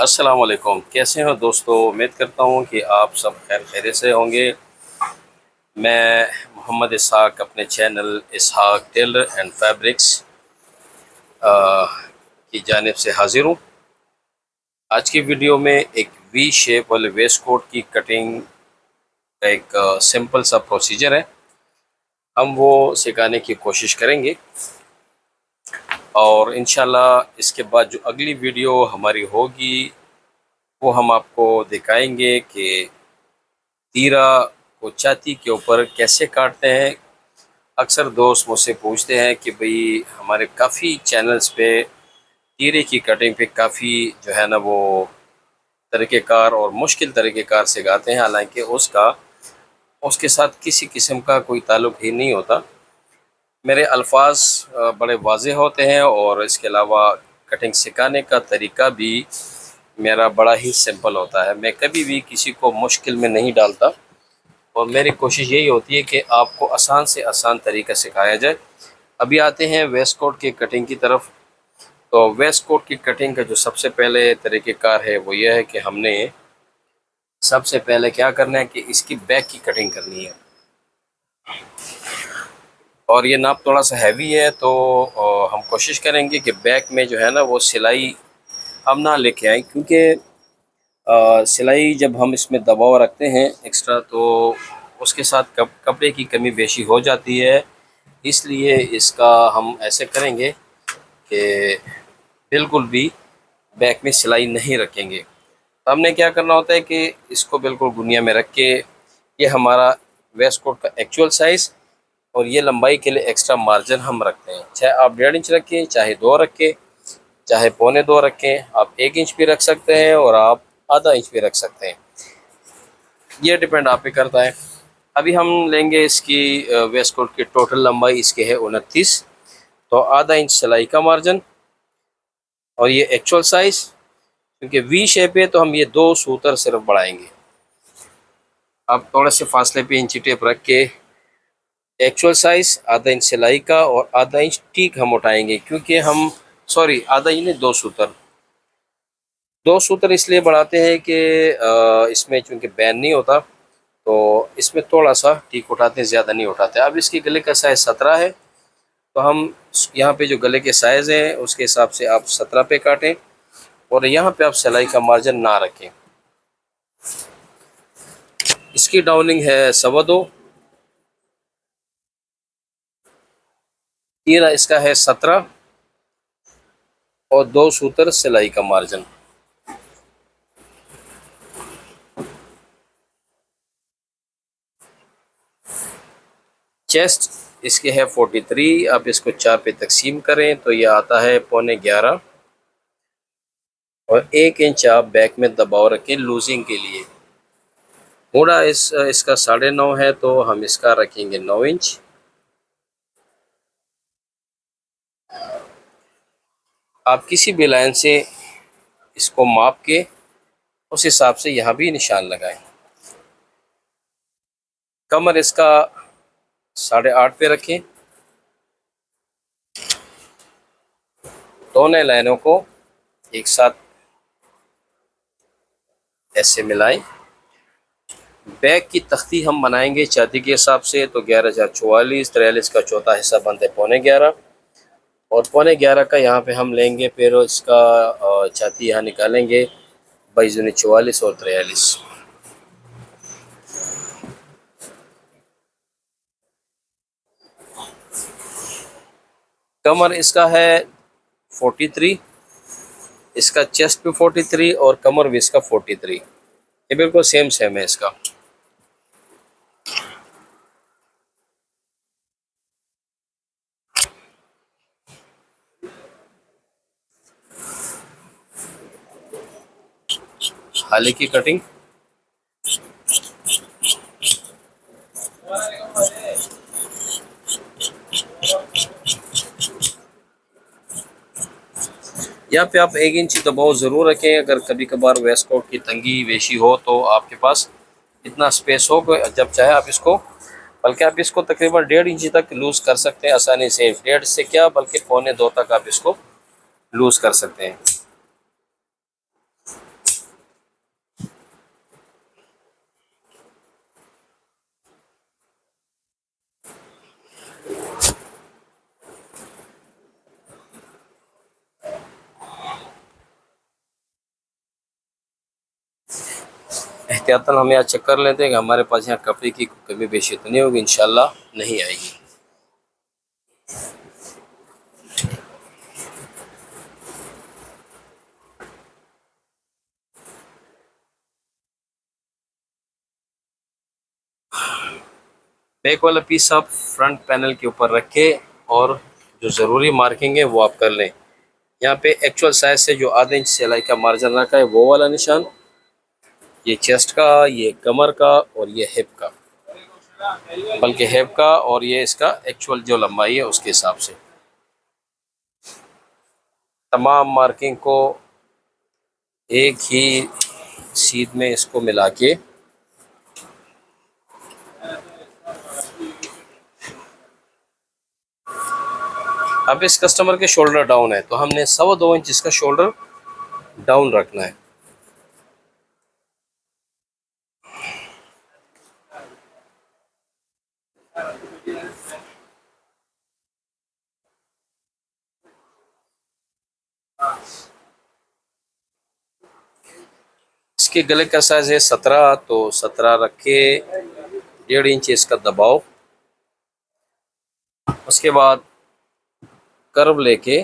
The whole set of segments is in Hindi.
अस्सलाम वालेकुम। कैसे हो दोस्तों? उम्मीद करता हूँ कि आप सब खैर खैरियत से होंगे। मैं मोहम्मद इसहाक अपने channel Ishaq tailor and fabrics की जानिब से हाज़िर हूँ। आज की वीडियो में एक वी शेप वाले वेस्ट कोट की कटिंग का एक सिंपल सा प्रोसीजर है, हम वो सिखाने की कोशिश करेंगे और इंशाल्लाह इसके बाद जो अगली वीडियो हमारी होगी वो हम आपको दिखाएंगे कि तीरा को छाती के ऊपर कैसे काटते हैं। अक्सर दोस्त मुझसे पूछते हैं कि भाई हमारे काफ़ी चैनल्स पे तीरे की कटिंग पे काफ़ी जो है ना वो तरीक़ेकार और मुश्किल तरीक़ेकार सिखाते हैं, हालांकि उसके साथ किसी किस्म का कोई ताल्लुक़ ही नहीं होता। मेरे अल्फाज बड़े वाज़ेह होते हैं और इसके अलावा कटिंग सिखाने का तरीका भी मेरा बड़ा ही सिंपल होता है। मैं कभी भी किसी को मुश्किल में नहीं डालता और मेरी कोशिश यही होती है कि आपको आसान से आसान तरीका सिखाया जाए। अभी आते हैं वेस्ट कोट की कटिंग की तरफ। तो वेस्ट कोट की कटिंग का जो सबसे पहले तरीक़ेकार है वो ये है कि हमने सबसे पहले क्या करना है कि इसकी बैक की कटिंग करनी है और ये नाप थोड़ा सा हैवी है, तो हम कोशिश करेंगे कि बैक में जो है ना वो सिलाई हम ना लेके आए, क्योंकि सिलाई जब हम इसमें दबाव रखते हैं एक्स्ट्रा तो उसके साथ कपड़े की कमी बेशी हो जाती है। इसलिए इसका हम ऐसे करेंगे कि बिल्कुल भी बैक में सिलाई नहीं रखेंगे। तो हमने क्या करना होता है कि इसको बिल्कुल गुनिया में रख के, ये हमारा वेस्ट कोट का एक्चुअल साइज़ और ये लंबाई के लिए एक्स्ट्रा मार्जिन हम रखते हैं। चाहे आप 1.5 इंच रखें, चाहे 2 रखें, चाहे पौने 2 रखें, आप 1 इंच भी रख सकते हैं और आप आधा इंच भी रख सकते हैं, ये डिपेंड आप पे करता है। अभी हम लेंगे इसकी वेस्ट कोट की टोटल लंबाई इसकी है 29, तो आधा इंच सिलाई का मार्जिन और ये एक्चुअल साइज़, क्योंकि वी शेप है तो हम ये 2 सूतर सिर्फ बढ़ाएंगे। आप थोड़े से फासले पे इंची टेप रख के एक्चुअल साइज़ आधा इंच सिलाई का और आधा इंच टीक हम उठाएंगे, क्योंकि हम आधा इंच नहीं, 2 सूतर इसलिए बढ़ाते हैं कि इसमें चूँकि बैन नहीं होता तो इसमें थोड़ा सा टीक उठाते हैं, ज़्यादा नहीं उठाते। अब इसके गले का साइज़ 17 है, तो हम यहाँ पे जो गले के साइज़ हैं उसके हिसाब से आप 17 पे काटें और यहाँ पे आप सिलाई का मार्जिन ना रखें। इसकी डाउनिंग है 2.25, तीरा इसका है 17 और 2 सूतर सिलाई का मार्जिन। चेस्ट इसके है 43, आप इसको 4 पे तकसीम करें तो ये आता है पौने 11 और 1 इंच आप बैक में दबाव रखें लूजिंग के लिए। मोड़ा इसका 9.5 है तो हम इसका रखेंगे 9 इंच। आप किसी भी लाइन से इसको माप के उस हिसाब से यहाँ भी निशान लगाएं। कमर इसका 8.5 पे रखें। दोनों लाइनों को एक साथ ऐसे मिलाएं। बैक की तख्ती हम बनाएंगे छाती के हिसाब से, तो 11,044, 43 का चौथा हिस्सा बनता है पौने 11 और पौने 11 का यहाँ पे हम लेंगे, फिर इसका छाती यहाँ निकालेंगे 22,44 और 43। कमर इसका है 43, इसका चेस्ट भी 43 और कमर भी इसका 43, ये बिल्कुल सेम है इसका। हाले की कटिंग यहाँ पे आप 1 इंच दबाव ज़रूर रखें। अगर कभी कभार वेस्ट कोट की तंगी वेशी हो तो आपके पास इतना स्पेस हो कि जब चाहे आप इसको, बल्कि आप इसको तकरीबन 1.5 इंच तक लूज़ कर सकते हैं आसानी से। 1.5 से क्या बल्कि पौने 2 तक आप इसको लूज़ कर सकते हैं। एहतियातन हम यहाँ चेक कर लेते हैं कि हमारे पास यहाँ कपड़े की कमी बेशी तो नहीं होगी, इंशाल्लाह नहीं आएगी। बैक वाला पीस आप फ्रंट पैनल के ऊपर रख के और जो ज़रूरी मार्किंग है वो आप कर लें। यहाँ पे एक्चुअल साइज से जो आधे इंच सिलाई का मार्जिन रखा है वो वाला निशान, ये चेस्ट का, ये कमर का और ये हिप का, बल्कि हिप का और ये इसका एक्चुअल जो लंबाई है उसके हिसाब से तमाम मार्किंग को एक ही सीध में इसको मिला के अब इस कस्टमर के शोल्डर डाउन है तो हमने 2.25 इंच इसका शोल्डर डाउन रखना है। इसके गले का साइज है 17, तो 17 रख के 1.5 इंच इसका दबाव। उसके बाद कर्व लेके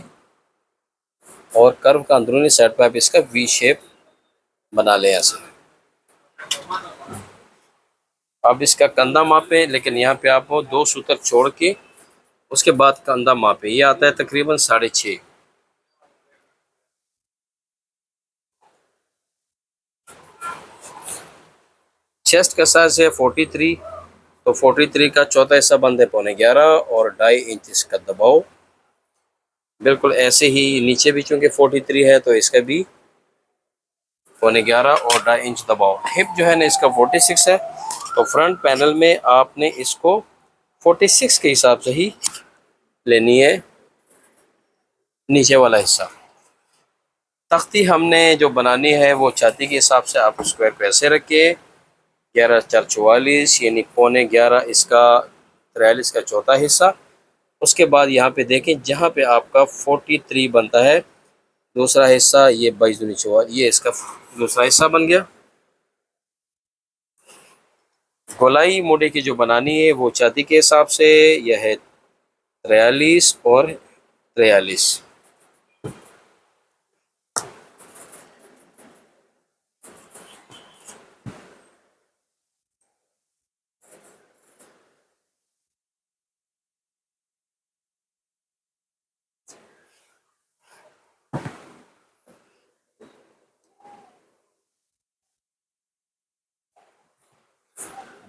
और कर्व का अंदरूनी साइड पे आप इसका वी शेप बना लें ऐसे। अब इसका कंधा मापे, लेकिन यहाँ पे आप 2 सूतर छोड़ के उसके बाद कंधा मापे। ये आता है तकरीबन 6.5। चेस्ट का साइज है 43, तो 43 का चौथा हिस्सा बनते 11.25 और 2.5 इंच इसका दबाव। बिल्कुल ऐसे ही नीचे भी चूंकि 43 है तो इसका भी 11.25 और 2.5 इंच दबाव। हिप जो है ना इसका 46 है, तो फ्रंट पैनल में आपने इसको 46 के हिसाब से ही लेनी है। नीचे वाला हिस्सा तख्ती हमने जो बनानी है वो छाती के हिसाब से आप स्क्वायर पे ऐसे रखिए। 11/4 यानी 11.25 इसका 43 का चौथा हिस्सा। उसके बाद यहाँ पे देखें जहाँ पे आपका 43 बनता है दूसरा हिस्सा, ये 22×4 ये इसका दूसरा हिस्सा बन गया। गोलाई मोड़े की जो बनानी है वो छाती के हिसाब से यह है 43 और 43।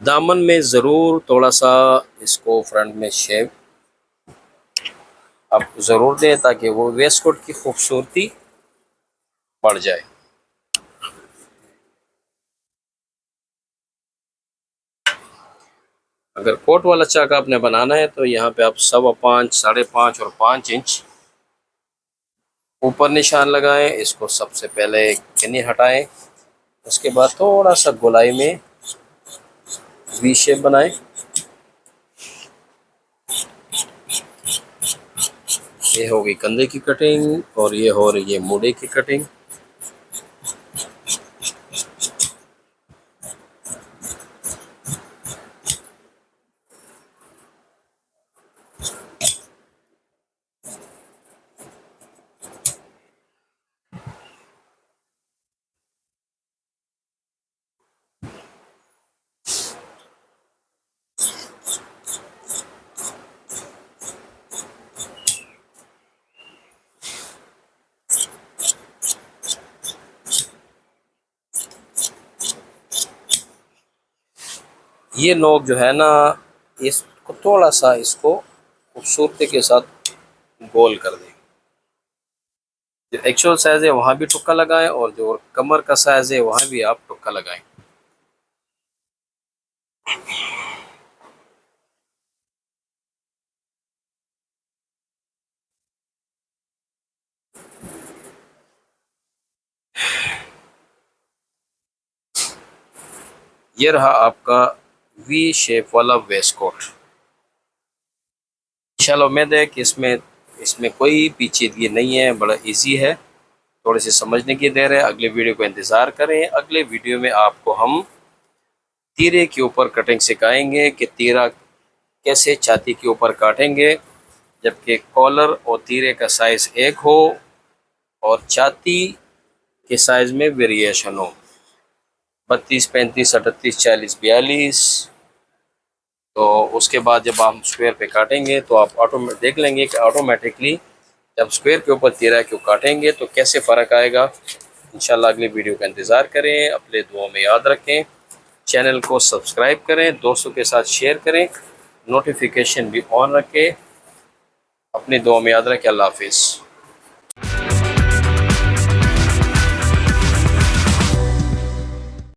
दामन में ज़रूर थोड़ा सा इसको फ्रंट में शेप आप ज़रूर दें ताकि वो वेस्ट कोट की खूबसूरती बढ़ जाए। अगर कोट वाला चाक आपने बनाना है तो यहाँ पे आप 5.25, 5.5 और 5 इंच ऊपर निशान लगाएं। इसको सबसे पहले किन्नी हटाएं, उसके बाद थोड़ा सा गोलाई में वी शेप बनाएं। ये हो गई कंधे की कटिंग और ये हो रही है मूढ़े की कटिंग। ये नोक जो है ना इसको थोड़ा सा इसको खूबसूरती के साथ गोल कर दें। जो एक्चुअल साइज है वहाँ भी टुक्का लगाएं और जो कमर का साइज है वहाँ भी आप टुक्का लगाएं। ये रहा आपका वी शेप वाला वेस्ट कोट। इंशाल्लाह उम्मीद है कि इसमें कोई पेचीदगी नहीं है, बड़ा इजी है, थोड़ी सी समझने की देर है। अगले वीडियो को इंतज़ार करें। अगले वीडियो में आपको हम तीरे के ऊपर कटिंग सिखाएंगे कि तीरा कैसे छाती के ऊपर काटेंगे, जबकि कॉलर और तीरे का साइज़ एक हो और छाती के साइज़ में वेरिएशन हो, 32, 35, 38, 40, 42। तो उसके बाद जब आप स्क्वायर पे काटेंगे तो आप ऑटोमेटिक देख लेंगे कि ऑटोमेटिकली जब स्क्वायर के ऊपर तीरा क्यों काटेंगे तो कैसे फ़र्क आएगा। इंशाल्लाह अगली वीडियो का इंतज़ार करें, अपने दुआओं में याद रखें, चैनल को सब्सक्राइब करें, दोस्तों के साथ शेयर करें, नोटिफिकेशन भी ऑन रखें। अपनी दुआ में याद रखें। अल्लाह हाफिज़।